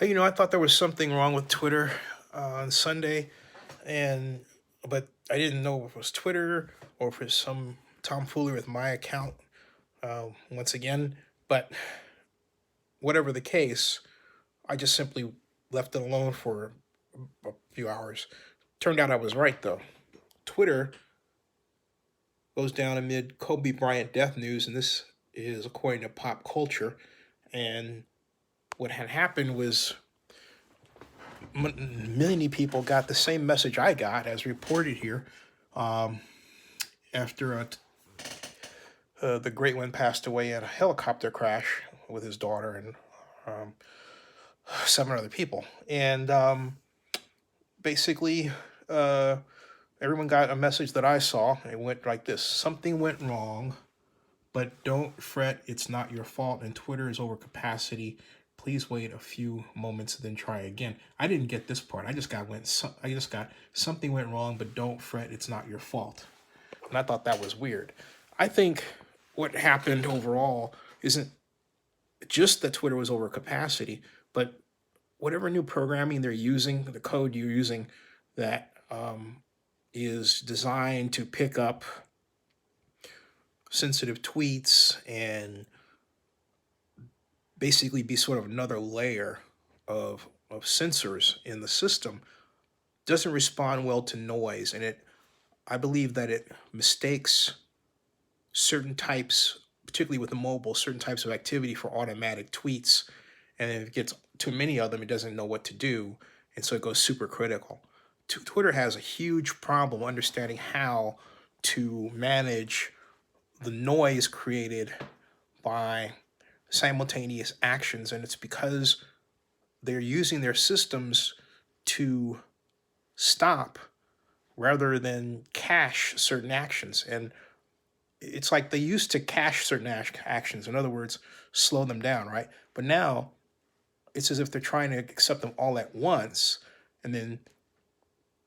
Hey, I thought there was something wrong with Twitter on Sunday, and but I didn't know if it was Twitter or if it's some tomfoolery with my account once again. But whatever the case, I just simply left it alone for a few hours. Turned out I was right though. Twitter goes down amid Kobe Bryant death news, and this is according to pop culture. And what had happened was many people got the same message I got as reported here after the great one passed away in a helicopter crash with his daughter and um, seven other people. And basically, uh, everyone got a message that I saw. It went like this: something went wrong, but don't fret, it's not your fault, and Twitter is over capacity. Please wait a few moments, then try again. I didn't get this part. I just got something went wrong, but don't fret, it's not your fault. And I thought that was weird. I think what happened overall isn't just that Twitter was over capacity, but whatever new programming they're using, the code you're using that is designed to pick up sensitive tweets and basically be sort of another layer of sensors in the system doesn't respond well to noise, and it I believe that it mistakes certain types, particularly with the mobile, certain types of activity for automatic tweets, and if it gets too many of them, it doesn't know what to do, and so it goes super critical. Twitter has a huge problem understanding how to manage the noise created by simultaneous actions, and it's because they're using their systems to stop rather than cache certain actions. And it's like they used to cache certain actions, in other words, slow them down, right? But now it's as if they're trying to accept them all at once and then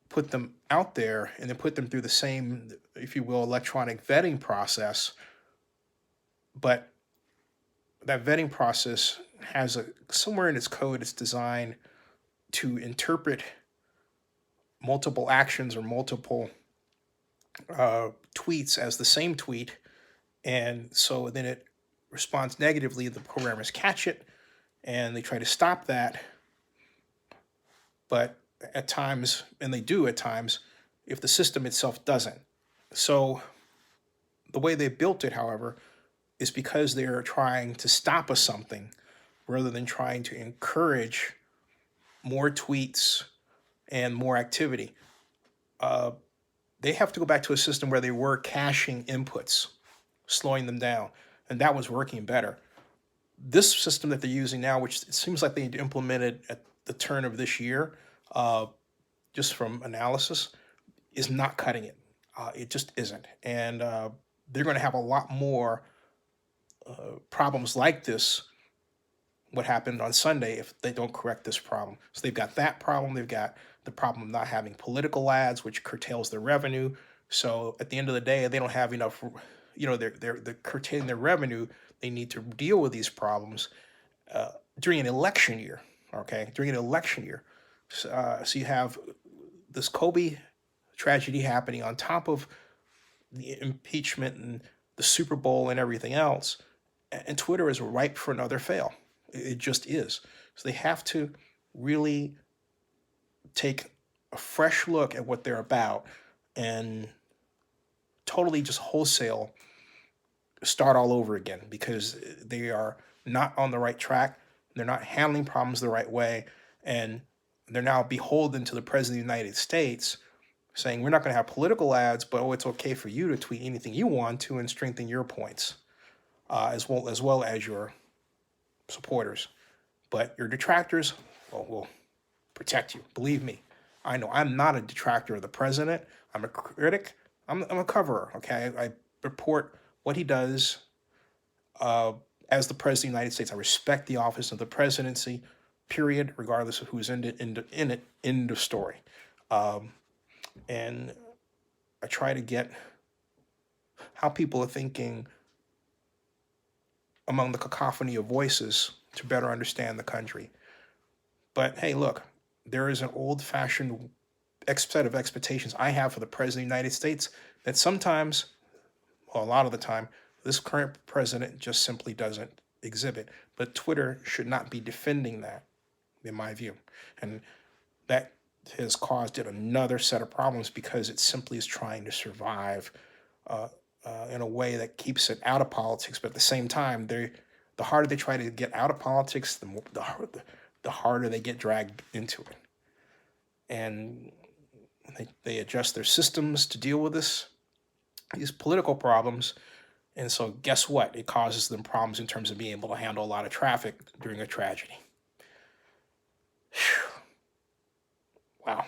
put them out there and then put them through the same, if you will, electronic vetting process. But that vetting process has a somewhere in its code it's designed to interpret multiple actions or multiple tweets as the same tweet, and so then it responds negatively. The programmers catch it, and they try to stop that. But at times, and they do at times, if the system itself doesn't. So the way they built it, however, is because they're trying to stop us something rather than trying to encourage more tweets and more activity. Uh, they have to go back to a system where they were caching inputs, slowing them down, and that was working better. This system that they're using now, which it seems like they implemented at the turn of this year, uh, just from analysis, is not cutting it. It just isn't, and they're going to have a lot more problems like this. What happened on Sunday if they don't correct this problem? So they've got that problem. They've got the problem of not having political ads, which curtails their revenue. So at the end of the day, they don't have enough. They're curtailing their revenue. They need to deal with these problems during an election year. Okay, during an election year. So you have this Kobe tragedy happening on top of the impeachment and the Super Bowl and everything else, and Twitter is ripe for another fail. It just is. So they have to really take a fresh look at what they're about and totally just wholesale start all over again because they are not on the right track. They're not handling problems the right way. And they're now beholden to the President of the United States saying, we're not going to have political ads, but it's okay for you to tweet anything you want to and strengthen your points, as well as your supporters. But your detractors, well, will protect you. Believe me, I know I'm not a detractor of the president. I'm a critic. I'm a coverer. Okay, I report what he does as the president of the United States. I respect the office of the presidency, period, regardless of who's in it. End of story. And I try to get how people are thinking among the cacophony of voices to better understand the country. But hey, look, there is an old-fashioned set of expectations I have for the president of the United States that sometimes, well, a lot of the time, this current president just simply doesn't exhibit. But Twitter should not be defending that, in my view. And that has caused it another set of problems because it simply is trying to survive uh, in a way that keeps it out of politics. But at the same time, the harder they try to get out of politics, the harder they get dragged into it. And they adjust their systems to deal with these political problems. And so guess what? It causes them problems in terms of being able to handle a lot of traffic during a tragedy. Wow.